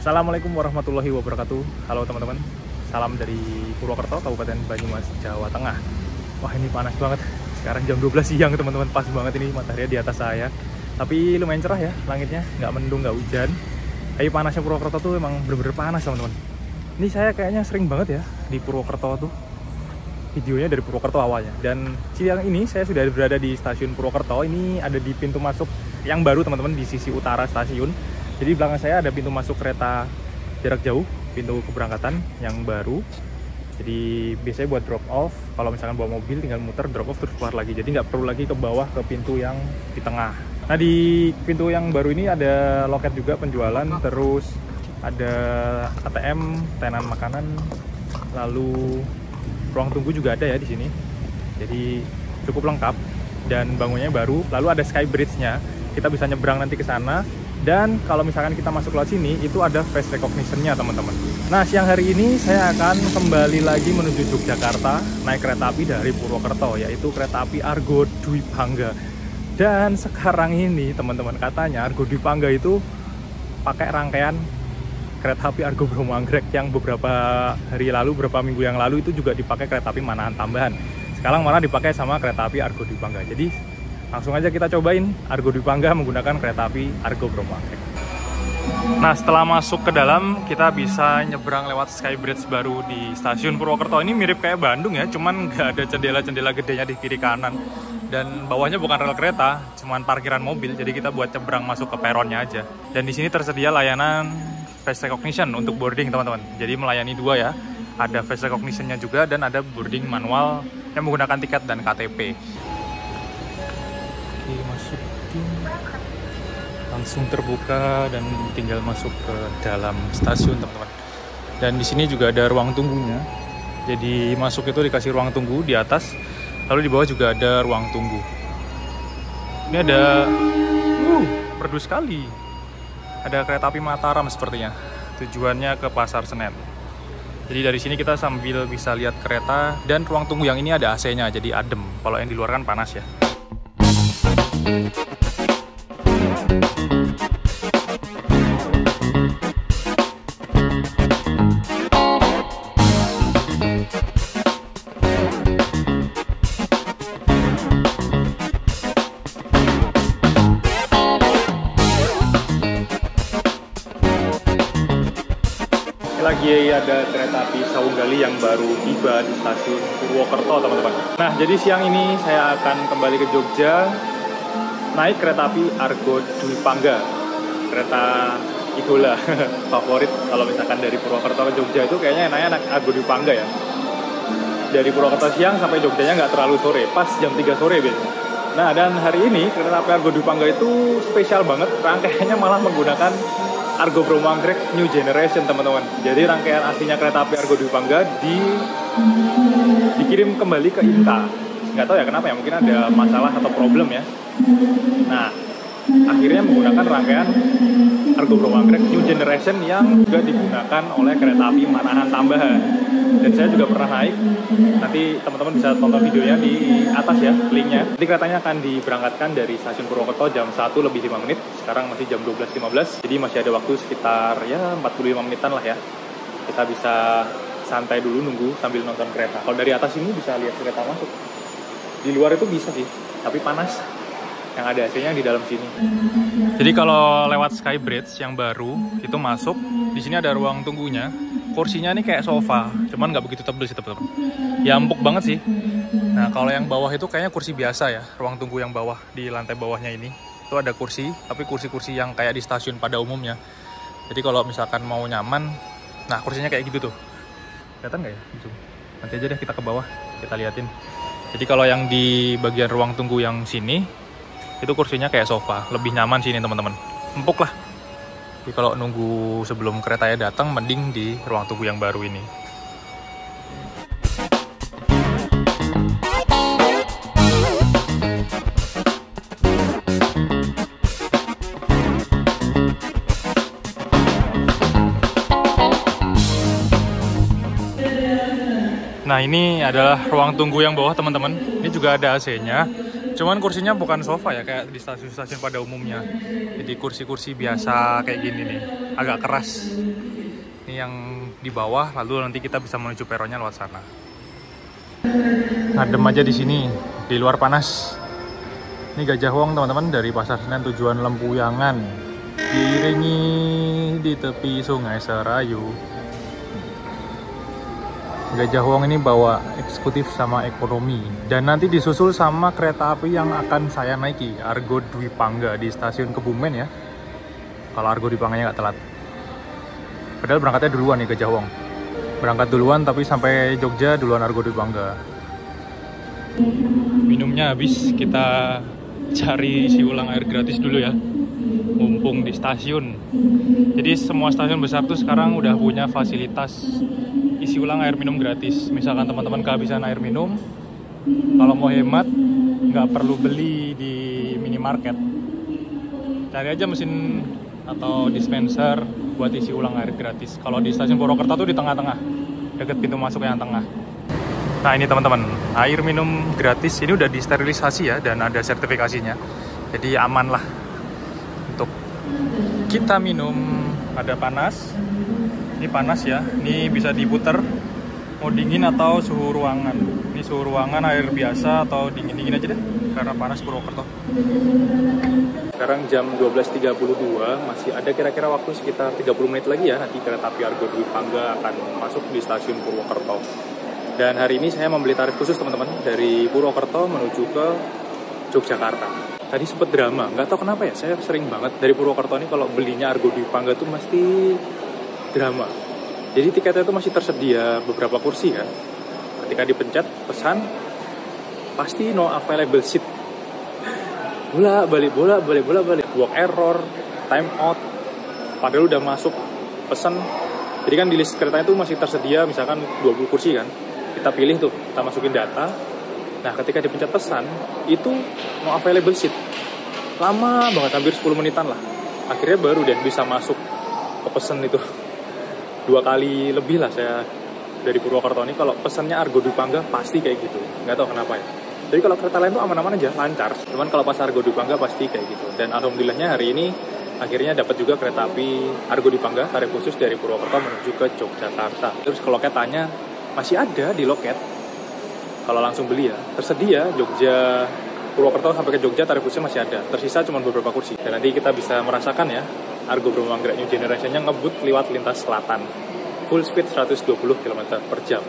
Assalamualaikum warahmatullahi wabarakatuh. Halo teman-teman, salam dari Purwokerto, Kabupaten Banyumas, Jawa Tengah. Wah, ini panas banget. Sekarang jam 12 siang teman-teman, pas banget ini matahari di atas saya. Tapi lumayan cerah ya langitnya, nggak mendung, nggak hujan. Tapi panasnya Purwokerto tuh emang bener-bener panas teman-teman. Ini saya kayaknya sering banget ya di Purwokerto tuh. Videonya dari Purwokerto awalnya. Dan siang ini saya sudah berada di stasiun Purwokerto. Ini ada di pintu masuk yang baru teman-teman, di sisi utara stasiun. Jadi belakang saya ada pintu masuk kereta jarak jauh, pintu keberangkatan yang baru. Jadi biasanya buat drop off, kalau misalkan bawa mobil tinggal muter drop off terus keluar lagi. Jadi nggak perlu lagi ke bawah ke pintu yang di tengah. Nah di pintu yang baru ini ada loket juga penjualan, terus ada ATM, tenan makanan, lalu ruang tunggu juga ada ya di sini. Jadi cukup lengkap dan bangunannya baru. Lalu ada sky bridge-nya, kita bisa nyebrang nanti ke sana. Dan kalau misalkan kita masuk lewat sini, itu ada face recognition-nya teman-teman. Nah, siang hari ini saya akan kembali lagi menuju Yogyakarta, naik kereta api dari Purwokerto, yaitu kereta api Argo Dwi Pangga. Dan sekarang ini teman-teman, katanya Argo Dwi Pangga itu pakai rangkaian kereta api Argo Bromo Anggrek yang beberapa hari lalu, beberapa minggu yang lalu itu juga dipakai kereta api Manahan Tambahan. Sekarang malah dipakai sama kereta api Argo Dwi Pangga. Jadi langsung aja kita cobain Argo Dwi Pangga menggunakan kereta api Argo Bromo Anggrek. Nah, setelah masuk ke dalam, kita bisa nyebrang lewat Skybridge baru di stasiun Purwokerto. Ini mirip kayak Bandung ya, cuman nggak ada jendela-jendela gedenya di kiri kanan. Dan bawahnya bukan rel kereta, cuman parkiran mobil. Jadi kita buat nyebrang masuk ke peronnya aja. Dan di sini tersedia layanan face recognition untuk boarding teman-teman. Jadi melayani dua ya, ada face recognition-nya juga dan ada boarding manual yang menggunakan tiket dan KTP. Oke, masukin, langsung terbuka dan tinggal masuk ke dalam stasiun teman-teman. Dan di sini juga ada ruang tunggunya. Jadi masuk itu dikasih ruang tunggu di atas, lalu di bawah juga ada ruang tunggu. Ini ada, merdu sekali. Ada kereta api Mataram sepertinya. Tujuannya ke Pasar Senen. Jadi dari sini kita sambil bisa lihat kereta, dan ruang tunggu yang ini ada AC-nya, jadi adem. Kalau yang di luar kan panas ya. Lagi ada kereta api Sawunggali yang baru tiba di stasiun Purwokerto teman-teman. Nah, jadi siang ini saya akan kembali ke Jogja naik kereta api Argo Dwi Pangga. Kereta idola favorit kalau misalkan dari Purwokerto ke Jogja itu kayaknya enaknya naik Argo Dwi Pangga ya. Dari Purwokerto siang sampai Jogjanya nggak terlalu sore, pas jam 3 sore biasanya. Nah, dan hari ini kereta api Argo Dwi Pangga itu spesial banget, rangkaiannya malah menggunakan Argo Bromo Anggrek New Generation teman-teman. Jadi rangkaian aslinya kereta api Argo Dwi Pangga dikirim kembali ke Inka. Nggak tahu ya kenapa ya, mungkin ada masalah atau problem ya. Nah, akhirnya menggunakan rangkaian Argo Bromo Anggrek New Generation yang juga digunakan oleh kereta api Manahan Tambahan. Dan saya juga pernah naik. Nanti teman-teman bisa tonton videonya di atas ya, linknya. Nanti keretanya akan diberangkatkan dari stasiun Purwokerto jam 1:05. Sekarang masih jam 12:15. Jadi masih ada waktu sekitar ya 45 menitan lah ya. Kita bisa santai dulu nunggu sambil nonton kereta. Kalau dari atas ini bisa lihat kereta masuk. Di luar itu bisa sih, tapi panas. Yang ada AC-nya di dalam sini. Jadi kalau lewat Skybridge yang baru itu masuk, di sini ada ruang tunggunya. Kursinya ini kayak sofa, cuman nggak begitu tebel sih teman-teman. Ya empuk banget sih. Nah kalau yang bawah itu kayaknya kursi biasa ya, ruang tunggu yang bawah di lantai bawahnya ini. Itu ada kursi, tapi kursi-kursi yang kayak di stasiun pada umumnya. Jadi kalau misalkan mau nyaman, nah kursinya kayak gitu tuh. Kelihatan nggak ya? Gitu. Nanti aja deh kita ke bawah, kita liatin. Jadi kalau yang di bagian ruang tunggu yang sini, itu kursinya kayak sofa, lebih nyaman sini teman-teman. Empuk lah. Jadi kalau nunggu sebelum keretanya datang, mending di ruang tunggu yang baru ini. Nah ini adalah ruang tunggu yang bawah teman-teman. Ini juga ada AC-nya. Cuman kursinya bukan sofa ya kayak di stasiun-stasiun pada umumnya. Jadi kursi-kursi biasa kayak gini nih, agak keras. Ini yang di bawah, lalu nanti kita bisa menuju peronnya lewat sana. Ngadem aja di sini, di luar panas. Ini Gajah Wong teman-teman, dari Pasar Senen tujuan Lempuyangan. Diiringi di tepi Sungai Serayu. Gajah Wong ini bawa eksekutif sama ekonomi, dan nanti disusul sama kereta api yang akan saya naiki, Argo Dwi Pangga di stasiun Kebumen ya. Kalau Argo Dwi Pangganya nggak telat. Padahal berangkatnya duluan nih Gajah Wong. Berangkat duluan tapi sampai Jogja duluan Argo Dwi Pangga. Minumnya habis, kita cari isi ulang air gratis dulu ya. Mumpung di stasiun. Jadi semua stasiun besar tuh sekarang udah punya fasilitas isi ulang air minum gratis. Misalkan teman-teman kehabisan air minum, kalau mau hemat nggak perlu beli di minimarket, cari aja mesin atau dispenser buat isi ulang air gratis. Kalau di stasiun Purwokerto tuh di tengah-tengah, deket pintu masuk yang tengah. Nah ini teman-teman, air minum gratis ini udah disterilisasi ya, dan ada sertifikasinya, jadi aman lah untuk kita minum. Ada panas. Ini panas ya, ini bisa diputer mau dingin atau suhu ruangan. Ini suhu ruangan air biasa atau dingin-dingin aja deh, karena panas Purwokerto. Sekarang jam 12.32, masih ada kira-kira waktu sekitar 30 menit lagi ya, nanti kereta api Argo Dwi Pangga akan masuk di stasiun Purwokerto. Dan hari ini saya membeli tarif khusus teman-teman, dari Purwokerto menuju ke Yogyakarta. Tadi sempet drama, nggak tahu kenapa ya, saya sering banget dari Purwokerto ini kalau belinya Argo Dwi Pangga tuh mesti drama. Jadi tiketnya itu masih tersedia beberapa kursi ya. Ketika dipencet pesan, pasti no available seat. Bola balik, walk error, time out. Padahal udah masuk pesan. Jadi kan di list keretanya itu masih tersedia misalkan 20 kursi kan. Kita pilih tuh, kita masukin data. Nah ketika dipencet pesan, itu no available seat. Lama banget, hampir 10 menitan lah. Akhirnya baru deh bisa masuk ke pesan itu. 2 kali lebih lah saya dari Purwokerto ini kalau pesannya Argo Dwi Pangga pasti kayak gitu, nggak tahu kenapa ya. Jadi kalau kereta lain tuh aman-aman aja, lancar. Cuman kalau pas Argo Dwi Pangga pasti kayak gitu. Dan alhamdulillahnya hari ini akhirnya dapat juga kereta api Argo Dwi Pangga tarif khusus dari Purwokerto menuju ke Yogyakarta. Terus kalau loketanya masih ada di loket. Kalau langsung beli ya, tersedia Jogja Purwokerto sampai ke Jogja tarif khususnya masih ada. Tersisa cuma beberapa kursi. Dan nanti kita bisa merasakan ya Argo Bro Manggarai New Generation-nya ngebut lewat lintas selatan, full speed 120 km per jam.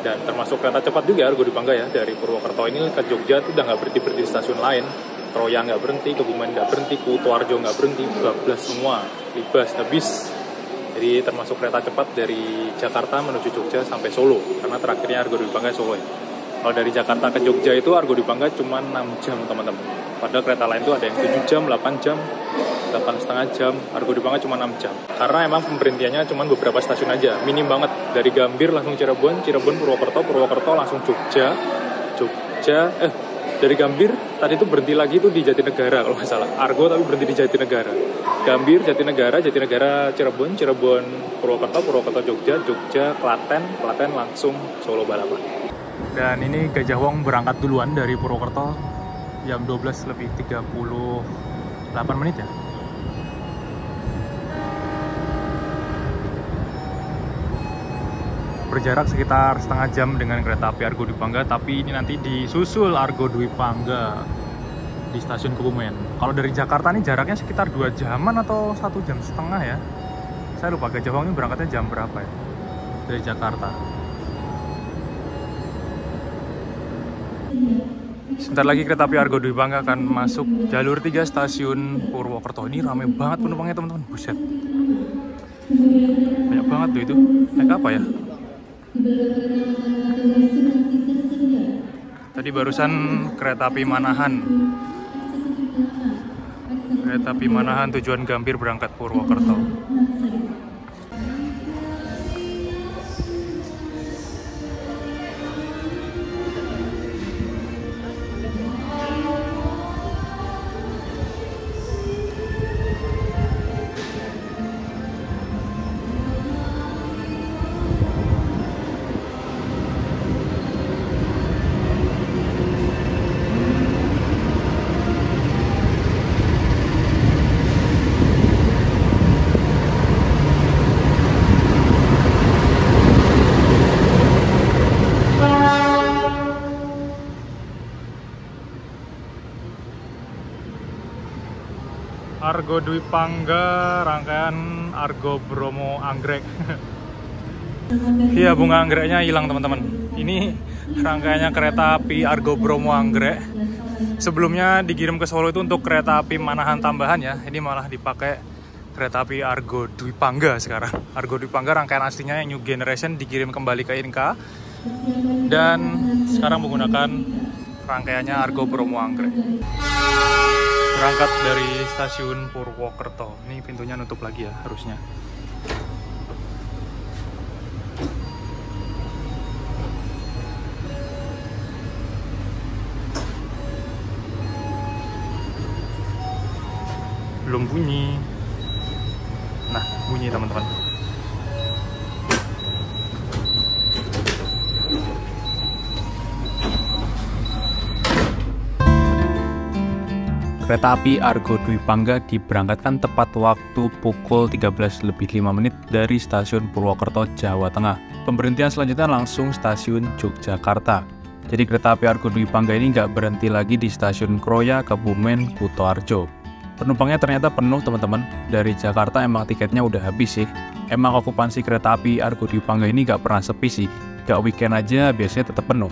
Dan termasuk kereta cepat juga Argo Dwi Pangga ya, dari Purwokerto ini ke Jogja tuh udah nggak berhenti di stasiun lain. Troya nggak berhenti, Kebumen nggak berhenti, Kutoarjo nggak berhenti, bablas semua, libas habis. Jadi termasuk kereta cepat dari Jakarta menuju Jogja sampai Solo, karena terakhirnya Argo Dwi Pangga Solo ya. Kalau dari Jakarta ke Jogja itu Argo Dwi Pangga cuma 6 jam teman-teman. Padahal kereta lain tuh ada yang 7 jam, 8 jam, 8,5 jam. Argo Dwi Pangga cuma 6 jam. Karena emang pemberhentiannya cuma beberapa stasiun aja, minim banget. Dari Gambir langsung Cirebon, Purwokerto, langsung Jogja, dari Gambir tadi tuh berhenti lagi tuh di Jatinegara kalau nggak salah. Argo tapi berhenti di Jatinegara. Gambir, Jatinegara, Cirebon, Purwokerto, Jogja, Klaten langsung Solo balapan. Dan ini Gajah Wong berangkat duluan dari Purwokerto jam 12 lebih 38 menit ya. Berjarak sekitar setengah jam dengan kereta api Argo Dwi Pangga, tapi ini nanti disusul Argo Dwi Pangga di stasiun Kebumen. Kalau dari Jakarta nih jaraknya sekitar 2 jaman atau 1 jam setengah ya. Saya lupa Gajah Wong ini berangkatnya jam berapa ya dari Jakarta. Sebentar lagi kereta api Argo Dwi Pangga akan masuk jalur 3 stasiun Purwokerto. Ini rame banget penumpangnya teman-teman, buset. Banyak banget tuh itu. Naik apa ya? Tadi barusan kereta api Manahan. Kereta api Manahan tujuan Gambir berangkat Purwokerto. Argo Dwi Pangga rangkaian Argo Bromo Anggrek. Iya, bunga anggreknya hilang teman-teman. Ini rangkaiannya kereta api Argo Bromo Anggrek. Sebelumnya dikirim ke Solo itu untuk kereta api Manahan tambahan ya. Ini malah dipakai kereta api Argo Dwi Pangga sekarang. Argo Dwi Pangga rangkaian aslinya yang New Generation dikirim kembali ke Inka. Dan sekarang menggunakan rangkaiannya Argo Bromo Anggrek. Berangkat dari stasiun Purwokerto. Ini pintunya nutup lagi ya harusnya. Belum bunyi. Nah, bunyi teman-teman. Kereta api Argo Dwi Pangga diberangkatkan tepat waktu pukul 13.05 dari stasiun Purwokerto, Jawa Tengah. Pemberhentian selanjutnya langsung stasiun Yogyakarta. Jadi kereta api Argo Dwi Pangga ini nggak berhenti lagi di stasiun Kroya, Kebumen, Kutoarjo. Penumpangnya ternyata penuh teman-teman. Dari Jakarta emang tiketnya udah habis sih. Emang okupansi kereta api Argo Dwi Pangga ini nggak pernah sepi sih. Nggak weekend aja biasanya tetap penuh.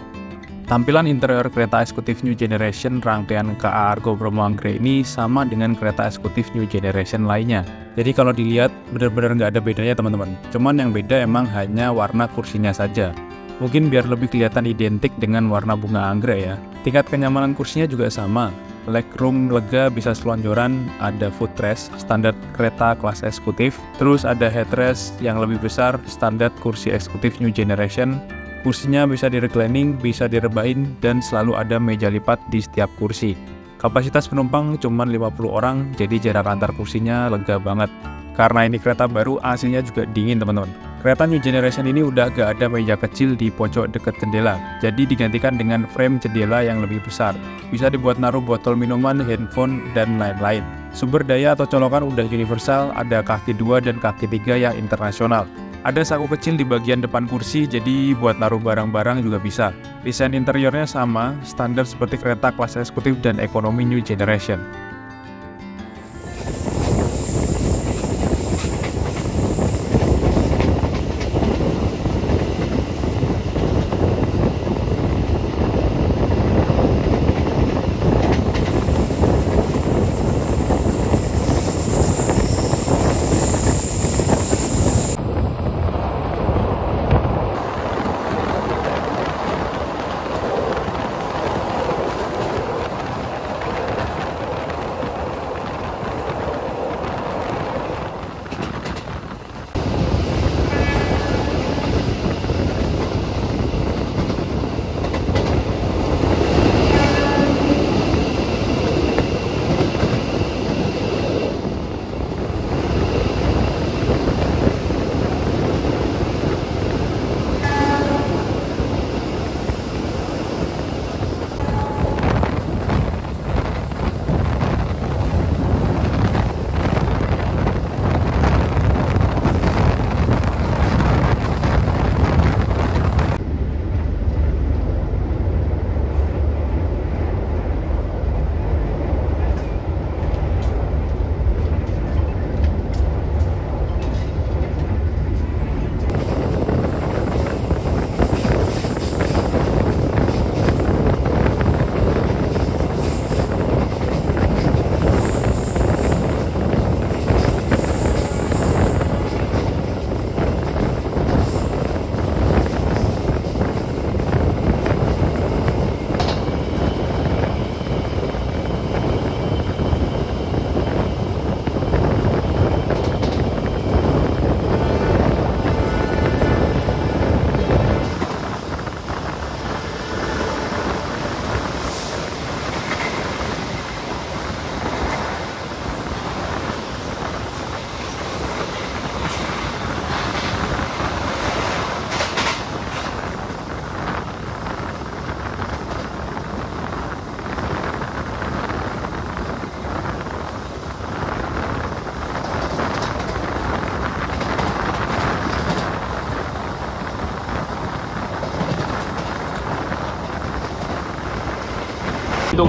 Tampilan interior kereta eksekutif New Generation rangkaian KA Argo Bromo Anggrek ini sama dengan kereta eksekutif New Generation lainnya. Jadi kalau dilihat benar-benar nggak ada bedanya teman-teman. Cuman yang beda emang hanya warna kursinya saja. Mungkin biar lebih kelihatan identik dengan warna bunga anggrek ya. Tingkat kenyamanan kursinya juga sama. Legroom lega, bisa selonjoran, ada footrest standar kereta kelas eksekutif. Terus ada headrest yang lebih besar standar kursi eksekutif New Generation. Kursinya bisa direclining, bisa direbahin, dan selalu ada meja lipat di setiap kursi. Kapasitas penumpang cuma 50 orang, jadi jarak antar kursinya lega banget. Karena ini kereta baru, AC-nya juga dingin teman-teman. Kereta New Generation ini udah gak ada meja kecil di pojok dekat jendela, jadi digantikan dengan frame jendela yang lebih besar. Bisa dibuat naruh botol minuman, handphone, dan lain-lain. Sumber daya atau colokan udah universal, ada kaki 2 dan kaki 3 yang internasional. Ada saku kecil di bagian depan kursi, jadi buat naruh barang-barang juga bisa. Desain interiornya sama, standar seperti kereta kelas eksekutif dan ekonomi New Generation.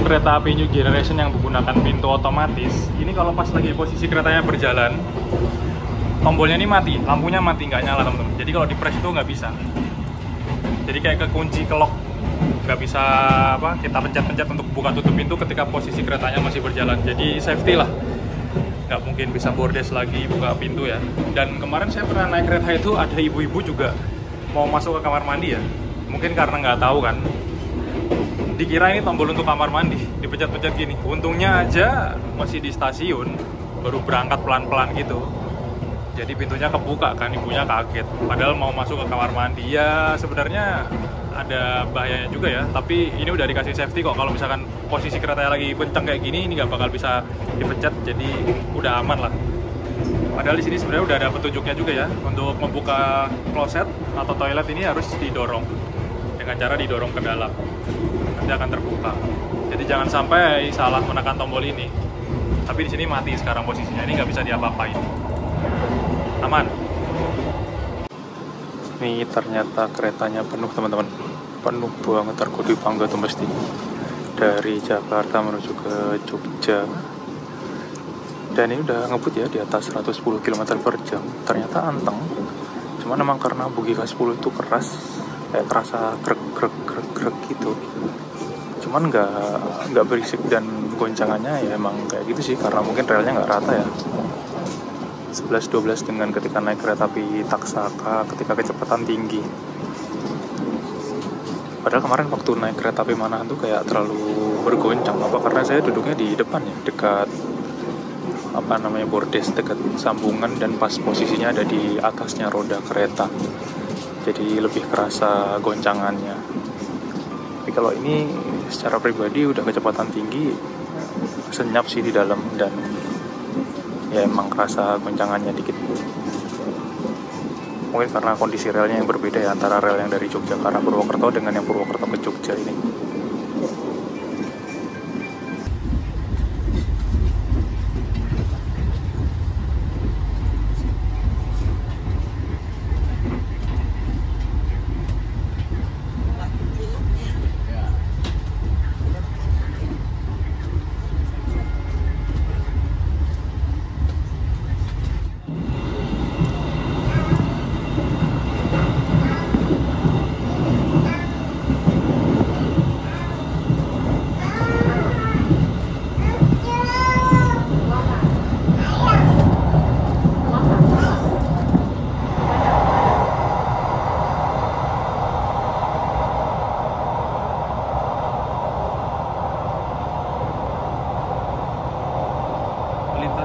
kereta api New Generation yang menggunakan pintu otomatis, ini kalau pas lagi posisi keretanya berjalan, tombolnya ini mati, lampunya mati, nggak nyala teman-teman. Jadi kalau di press itu nggak bisa. Jadi kayak kekunci kelok, nggak bisa apa kita pencet-pencet untuk buka tutup pintu ketika posisi keretanya masih berjalan. Jadi safety lah, nggak mungkin bisa bordes lagi buka pintu ya. Dan kemarin saya pernah naik kereta itu ada ibu-ibu juga mau masuk ke kamar mandi ya. Mungkin karena nggak tahu kan, dikira ini tombol untuk kamar mandi, dipencet-pencet gini. Untungnya aja masih di stasiun, baru berangkat pelan-pelan gitu. Jadi pintunya kebuka kan, ibunya kaget. Padahal mau masuk ke kamar mandi. Ya sebenarnya ada bahayanya juga ya, tapi ini udah dikasih safety kok. Kalau misalkan posisi keretanya lagi kenceng kayak gini, ini nggak bakal bisa dipencet, jadi udah aman lah. Padahal di sini sebenarnya udah ada petunjuknya juga ya, untuk membuka kloset atau toilet ini harus didorong dengan cara didorong ke dalam. Nanti akan terbuka. Jadi jangan sampai salah menekan tombol ini. Tapi di sini mati sekarang posisinya, ini nggak bisa diapa-apain. Aman. Ini ternyata keretanya penuh teman-teman, penuh banget. Argo Dwi Pangga tuh mesti dari Jakarta menuju ke Jogja. Dan ini udah ngebut ya di atas 110 km per jam. Ternyata anteng. Cuman emang karena bugi K10 itu keras, kayak kerasa grek gitu. Cuman nggak berisik dan goncangannya ya emang kayak gitu sih, karena mungkin relnya nggak rata ya. 11-12 dengan ketika naik kereta api Taksaka ketika kecepatan tinggi. Padahal kemarin waktu naik kereta api Manahan tuh kayak terlalu bergoncang. Apa karena saya duduknya di depan ya, dekat apa namanya bordes, dekat sambungan, dan pas posisinya ada di atasnya roda kereta. Jadi lebih kerasa goncangannya. Tapi kalau ini secara pribadi udah kecepatan tinggi, senyap sih di dalam, dan ya emang kerasa goncangannya dikit. Mungkin karena kondisi relnya yang berbeda ya, antara rel yang dari Jogja ke arah Purwokerto dengan yang Purwokerto ke Jogja ini.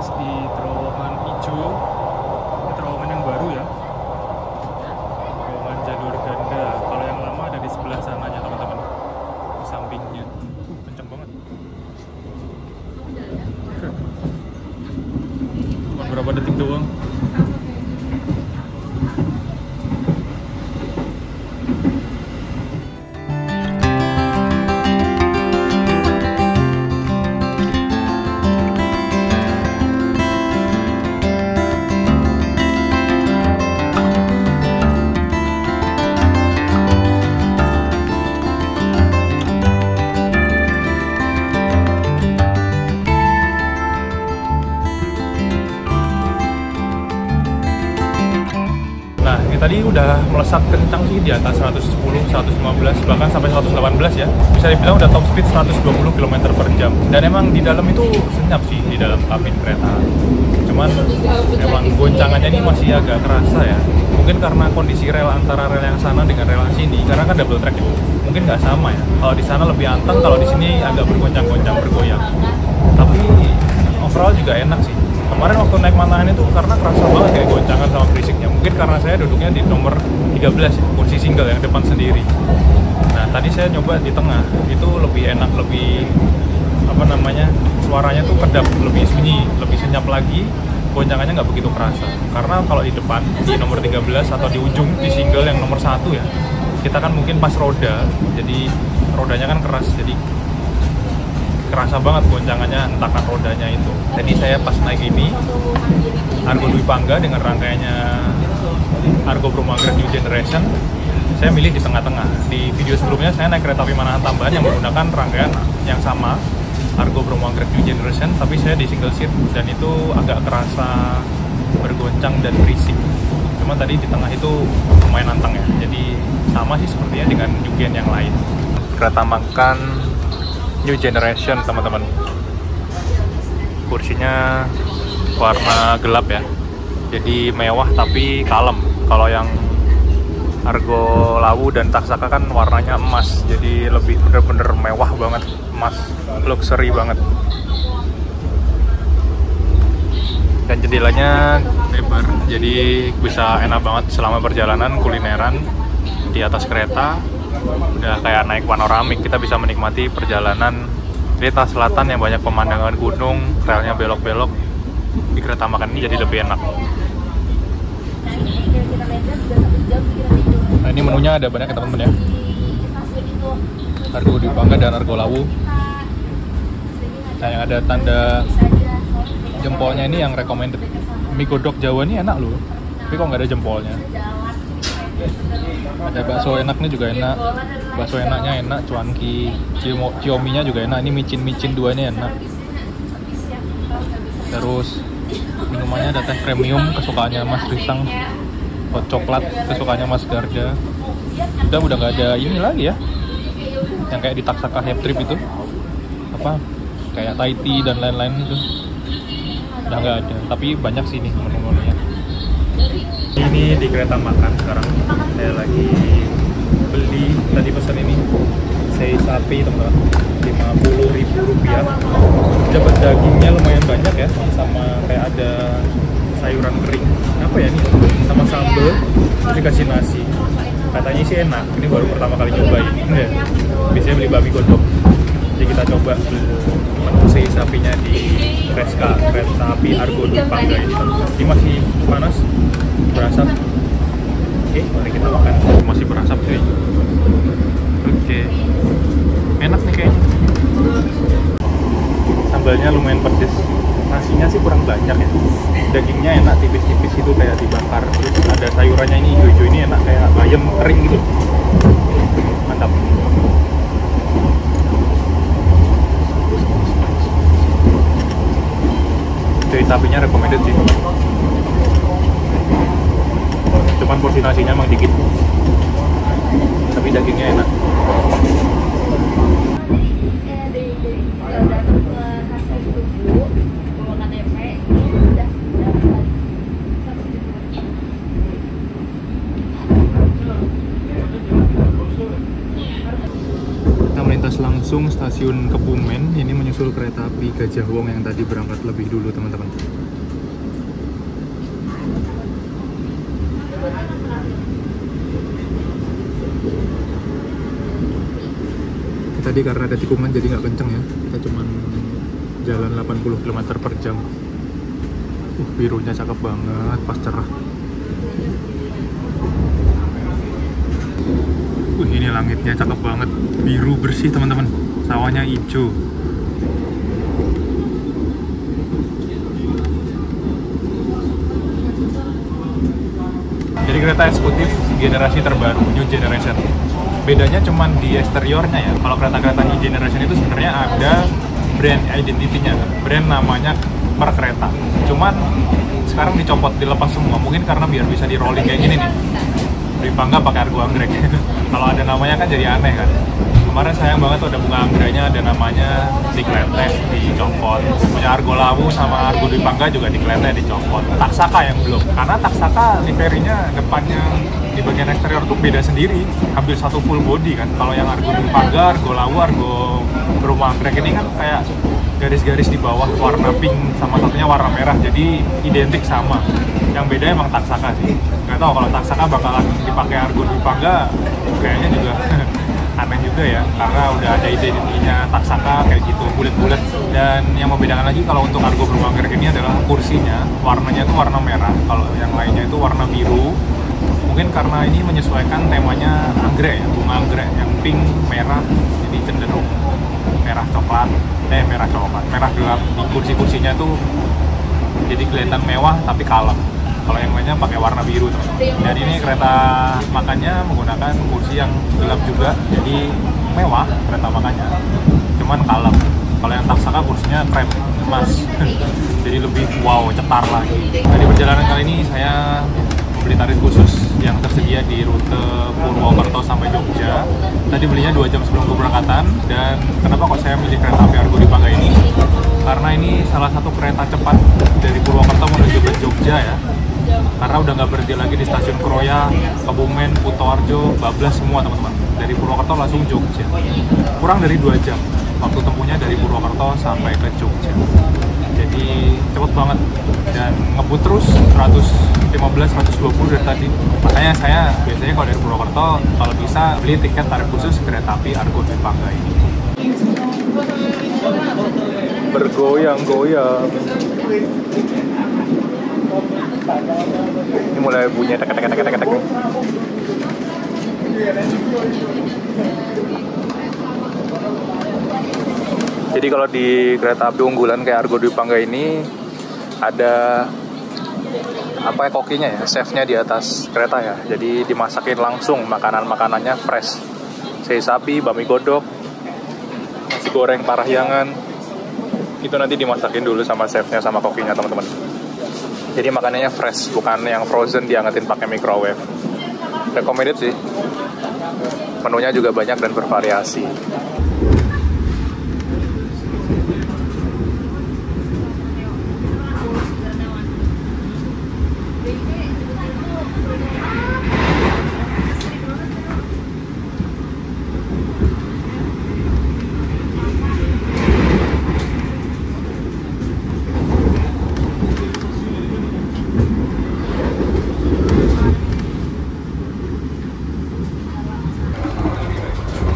Di terowongan hijau, ini terowongan yang baru ya, terowongan jalur ganda. Kalau yang lama ada di sebelah sananya teman-teman, di sampingnya. Kenceng banget. Cuma berapa detik doang. Tadi udah melesat kencang sih di atas 110, 115, bahkan sampai 118 ya. Bisa dibilang udah top speed 120 km per jam. Dan emang di dalam itu senyap sih, di dalam kabin kereta. Cuman emang goncangannya ini masih agak kerasa ya. Mungkin karena kondisi rel antara rel yang sana dengan rel yang sini, karena kan double track itu. Mungkin nggak sama ya. Kalau di sana lebih anteng, kalau di sini agak bergoncang-goncang, bergoyang. Tapi overall juga enak sih. Kemarin waktu naik Manahan itu karena kerasa banget kayak goncangan sama berisiknya. Mungkin karena saya duduknya di nomor 13 ya, kursi single yang depan sendiri. Nah tadi saya nyoba di tengah, itu lebih enak, lebih apa namanya, suaranya tuh kedap, lebih sunyi, lebih senyap lagi. Goncangannya nggak begitu kerasa. Karena kalau di depan, di nomor 13 atau di ujung, di single yang nomor 1 ya, kita kan mungkin pas roda, jadi rodanya kan keras, jadi kerasa banget goncangannya, hentakan rodanya itu. Jadi saya pas naik ini Argo Dwi Pangga dengan rangkaiannya Argo Brumagrad New Generation, saya milih di tengah-tengah. Di video sebelumnya saya naik kereta api Manahan tambahan yang menggunakan rangkaian yang sama, Argo Bromo Anggrek New Generation, tapi saya di single seat dan itu agak kerasa bergoncang dan berisik. Cuma tadi di tengah itu lumayan nantang ya, jadi sama sih sepertinya dengan Yugen yang lain. Kereta makan New Generation teman-teman. Kursinya warna gelap ya, jadi mewah tapi kalem. Kalau yang Argo Lawu dan Taksaka kan warnanya emas, jadi lebih bener-bener mewah banget, emas, luxury banget. Dan jendelanya lebar, jadi bisa enak banget selama perjalanan kulineran di atas kereta. Udah kayak naik panoramik, kita bisa menikmati perjalanan kereta selatan yang banyak pemandangan gunung, relnya belok-belok. Di kereta makan ini jadi lebih enak. Nah, ini menunya ada banyak ya teman-teman ya. Argo Dwi Pangga dan Argo Lawu. Nah, yang ada tanda jempolnya ini yang recommended. Mie godok Jawa ini enak loh, tapi kok nggak ada jempolnya. Ada bakso enaknya juga enak. Bakso enaknya enak, cuanki, ciominya juga enak. Ini micin-micin dua ini enak. Terus minumannya ada teh premium kesukaannya Mas Risang, hot coklat kesukaannya Mas Garda. Udah nggak ada ini lagi ya, yang kayak di Taksaka Hype Trip itu, apa kayak Thai tea dan lain-lain itu udah nggak ada. Tapi banyak sih nih menu-menunya. Ini di kereta makan sekarang saya lagi beli, tadi pesan ini sei sapi teman-teman, Rp50.000. Dapat dagingnya lumayan banyak ya, sama kayak ada sayuran kering apa ya ini, sama sambal, terus dikasih nasi. Katanya sih enak, ini baru pertama kali nyobain ya. Biasanya beli babi godok, jadi kita coba menu sei sapinya di Reska, kereta api Argo Dwi Pangga ini. Ini masih panas, berasap. Oke, mari kita makan. Masih berasap cuy. Oke, enak nih kayaknya. Sambalnya lumayan pedes, nasinya sih kurang banyak ya. Dagingnya enak, tipis-tipis itu kayak dibakar. Terus ada sayurannya ini hijau-hijau ini enak, kayak bayam kering gitu. Mantap. Dari sapinya recommended sih. Cuman porsi nasinya emang dikit, tapi dagingnya enak. Kita melintas langsung stasiun Kebumen. Ini menyusul kereta api Gajah Wong yang tadi berangkat lebih dulu teman-teman. Tadi karena ada tikungan jadi nggak kenceng ya, kita cuman jalan 80 km per jam. Birunya cakep banget pas cerah. Ini langitnya cakep banget, biru bersih teman-teman, sawahnya hijau. Jadi kereta eksekutif generasi terbaru, New Generation. Bedanya cuman di eksteriornya ya. Kalau kereta-kereta New Generation itu sebenarnya ada brand identity-nya, brand namanya per kereta. Cuman sekarang dicopot, dilepas semua. Mungkin karena biar bisa di rolling kayak gini nih. Dwi Pangga pakai Argo Anggrek. Kalau ada namanya kan jadi aneh kan. Kemarin sayang banget tuh ada bunga anggreknya, ada namanya dikleteh, dicopot. Punya Argo Lawu sama Argo Dwi Pangga juga dikleteh, dicopot. Taksaka yang belum, karena Taksaka liverinya depannya di bagian eksterior tuh beda sendiri, hampir satu full body kan. Kalau yang Argo Dwi Pangga, Argo Lawu, Argo Bromo Anggrek ini kan kayak garis-garis di bawah warna pink sama satunya warna merah, jadi identik sama. Yang beda emang Taksaka sih. Nggak tahu kalau Taksaka bakalan dipakai Argo Dwi Pangga, kayaknya juga aneh juga ya, karena udah ada identitinya Taksaka kayak gitu, bulat-bulat. Dan yang membedakan lagi kalau untuk Argo Bromo Anggrek ini adalah kursinya, warnanya itu warna merah, kalau yang lainnya itu warna biru. Mungkin karena ini menyesuaikan temanya anggrek ya, bunga anggrek yang pink, merah, jadi cenderung merah coklat, merah gelap. Di kursi-kursinya tuh jadi kelihatan mewah tapi kalem. Kalau yang lainnya pakai warna biru, teman-teman. Dan ini kereta makannya menggunakan kursi yang gelap juga, jadi mewah kereta makannya. Cuman kalem. Kalau yang Taksaka kursinya krem emas, jadi lebih wow, cetar lagi. Nah, di perjalanan kali ini saya beli tarif khusus yang tersedia di rute Purwokerto sampai Jogja. Tadi belinya 2 jam sebelum keberangkatan. Dan kenapa kok saya milih kereta api Argo Dwi Pangga ini? Karena ini salah satu kereta cepat dari Purwokerto menuju ke Jogja ya. Karena udah nggak berhenti lagi di stasiun Kroya, Kebumen, Kutoarjo, Bablas semua teman-teman. Dari Purwokerto langsung Jogja. Kurang dari 2 jam waktu tempuhnya dari Purwokerto sampai ke Jogja. Jadi cepet banget dan ngebut terus 115-120 dari tadi. Makanya saya biasanya kalau dari Purwokerto kalau bisa beli tiket tarif khusus kereta api Argo Dwi Pangga ini. Bergoyang-goyang. Ini mulai bunyi tek-tek-tek-tek-tek. Jadi kalau di kereta api unggulan kayak Argo Dwi Pangga ini ada apa ya, kokinya ya, chefnya di atas kereta ya. Jadi dimasakin langsung makanan-makanannya fresh. Sei sapi, bami godok, nasi goreng parahyangan. Itu nanti dimasakin dulu sama chefnya sama kokinya teman-teman. Jadi makanannya fresh, bukan yang frozen diangetin pakai microwave. Recommended sih. Menunya juga banyak dan bervariasi.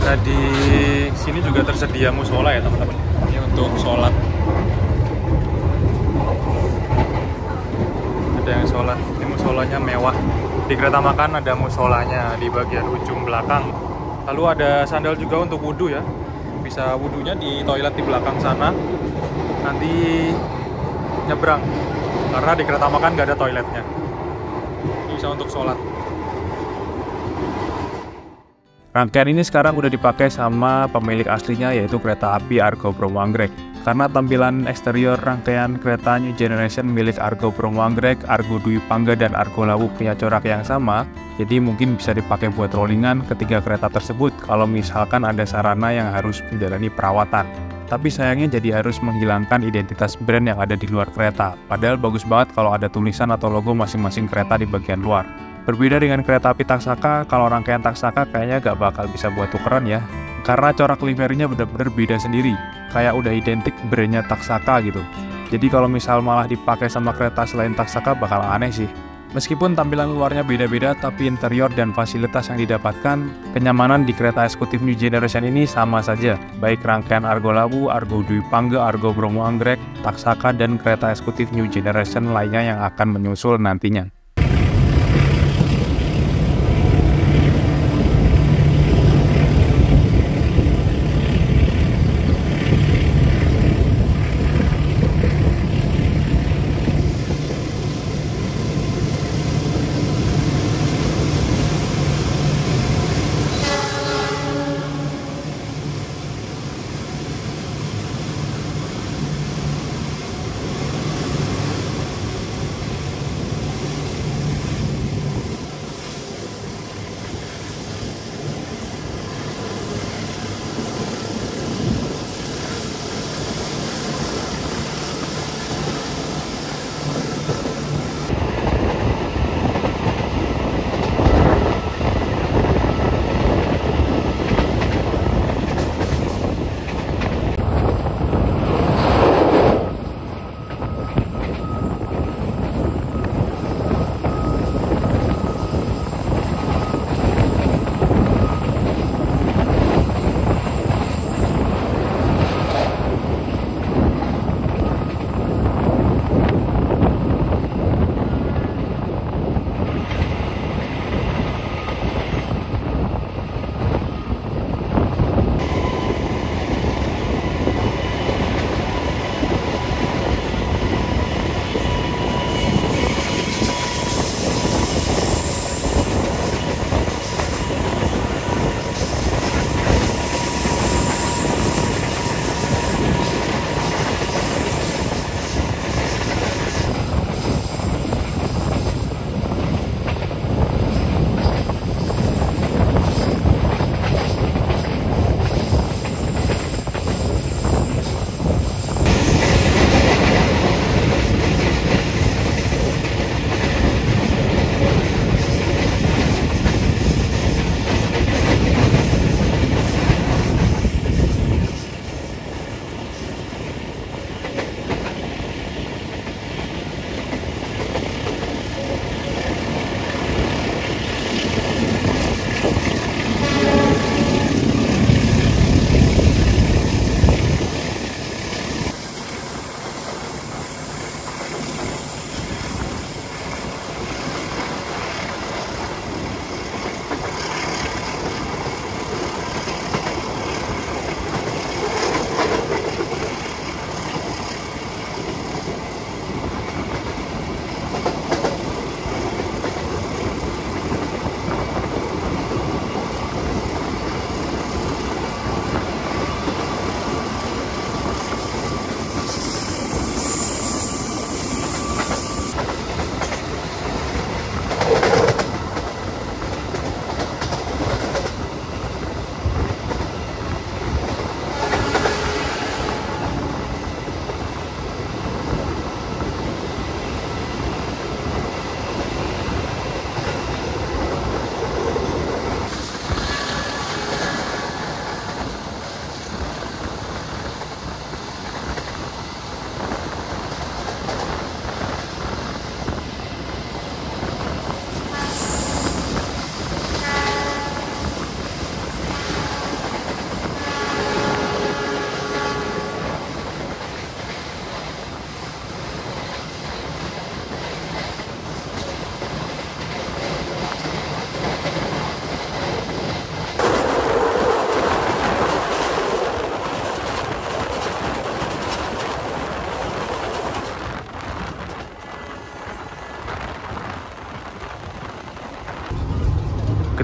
Nah, di sini juga tersedia musola ya teman-teman. Ini untuk sholat. Ada yang sholat. Ini musolanya mewah. Di kereta makan ada musolanya di bagian ujung belakang. Lalu ada sandal juga untuk wudhu ya. Bisa wudhunya di toilet di belakang sana. Nanti nyebrang. Karena di kereta makan nggak ada toiletnya. Bisa untuk sholat. Rangkaian ini sekarang udah dipakai sama pemilik aslinya yaitu kereta api Argo Bromo Anggrek. Karena tampilan eksterior rangkaian kereta New Generation milik Argo Bromo Anggrek, Argo Dwi Pangga, dan Argo Lawu punya corak yang sama, jadi mungkin bisa dipakai buat rollingan ketiga kereta tersebut kalau misalkan ada sarana yang harus menjalani perawatan. Tapi sayangnya jadi harus menghilangkan identitas brand yang ada di luar kereta. Padahal bagus banget kalau ada tulisan atau logo masing-masing kereta di bagian luar. Berbeda dengan kereta api Taksaka, kalau rangkaian Taksaka kayaknya gak bakal bisa buat tukeran ya. Karena corak liverinya bener-bener beda sendiri. Kayak udah identik brandnya Taksaka gitu. Jadi kalau misal malah dipakai sama kereta selain Taksaka bakal aneh sih. Meskipun tampilan luarnya beda-beda, tapi interior dan fasilitas yang didapatkan, kenyamanan di kereta eksekutif New Generation ini sama saja. Baik rangkaian Argo Lawu, Argo Dwi Pangga, Argo Bromo Anggrek, Taksaka, dan kereta eksekutif New Generation lainnya yang akan menyusul nantinya.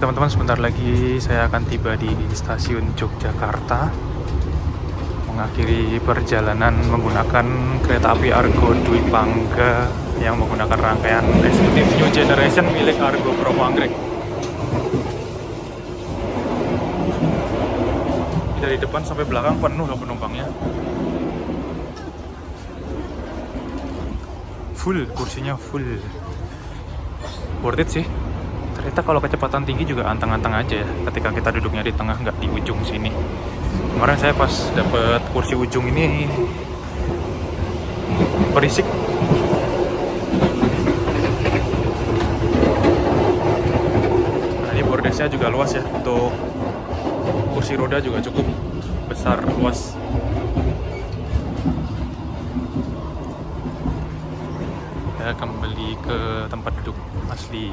teman-teman, sebentar lagi saya akan tiba di stasiun Yogyakarta, mengakhiri perjalanan menggunakan kereta api Argo Dwi Pangga yang menggunakan rangkaian eksekutif New Generation milik Argo Bromo Anggrek. Dari depan sampai belakang penuh loh penumpangnya. Full, kursinya full. Worth it sih. Ternyata kalau kecepatan tinggi juga anteng-anteng aja ya, ketika kita duduknya di tengah, nggak di ujung sini. Kemarin saya pas dapet kursi ujung ini berisik. Nah, ini bordesnya juga luas ya, untuk kursi roda juga cukup besar, luas. Ya, kembali ke tempat duduk asli.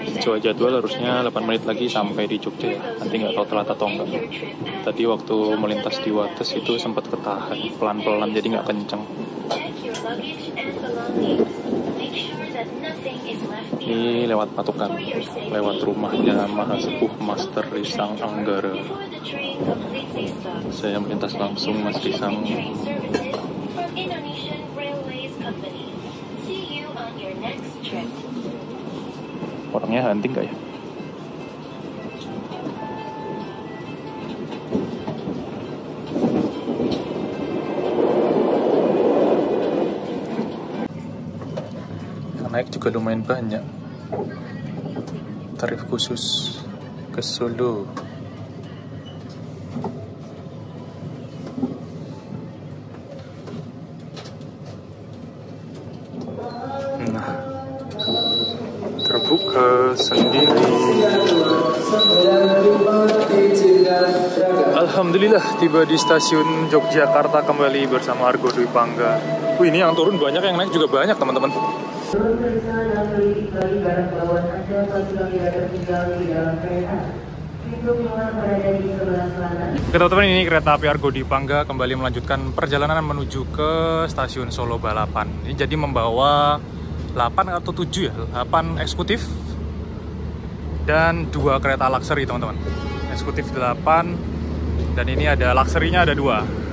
Sesuai jadwal harusnya 8 menit lagi sampai di Jogja ya. Nanti nggak tahu telat atau enggak. Tadi waktu melintas di Wates itu sempat ketahan pelan-pelan, jadi nggak kenceng. Ini lewat Patukan, lewat rumahnya Mahasepuh Master Risang Anggara. Saya melintas langsung Mas Risang. Orangnya hunting nggak ya? Yang naik juga lumayan banyak. Tarif khusus ke Solo. Nah, terbuka sendiri. Alhamdulillah tiba di stasiun Yogyakarta kembali bersama Argo Dwi Pangga. Wih, ini yang turun banyak, yang naik juga banyak teman-teman. Oke teman-teman, ini kereta api Argo Dwi Pangga kembali melanjutkan perjalanan menuju ke stasiun Solo Balapan. Ini jadi membawa 8 atau 7 ya, 8 eksekutif dan 2 kereta luxury teman-teman. Eksekutif 8 dan ini ada luxury-nya ada 2.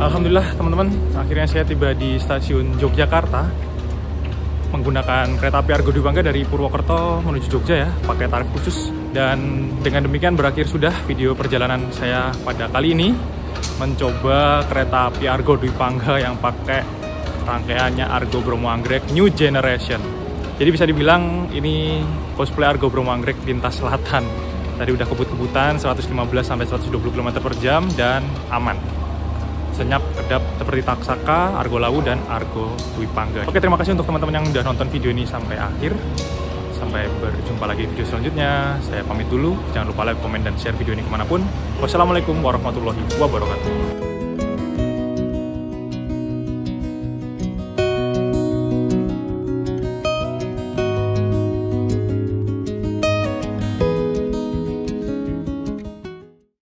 Alhamdulillah teman-teman, akhirnya saya tiba di stasiun Yogyakarta menggunakan kereta api Argo Dwi Pangga dari Purwokerto menuju Jogja ya, pakai tarif khusus. Dan dengan demikian berakhir sudah video perjalanan saya pada kali ini, mencoba kereta api Argo Dwi Pangga yang pakai rangkaiannya Argo Bromo Anggrek New Generation. Jadi bisa dibilang ini cosplay Argo Bromo Anggrek lintas selatan. Tadi udah kebut-kebutan 115 sampai 120 km per jam dan aman. Senyap, kedap seperti Taksaka, Argo Lawu, dan Argo Dwi Pangga. Oke, terima kasih untuk teman-teman yang udah nonton video ini sampai akhir. Sampai berjumpa lagi di video selanjutnya. Saya pamit dulu. Jangan lupa like, komen, dan share video ini kemanapun. Wassalamualaikum warahmatullahi wabarakatuh.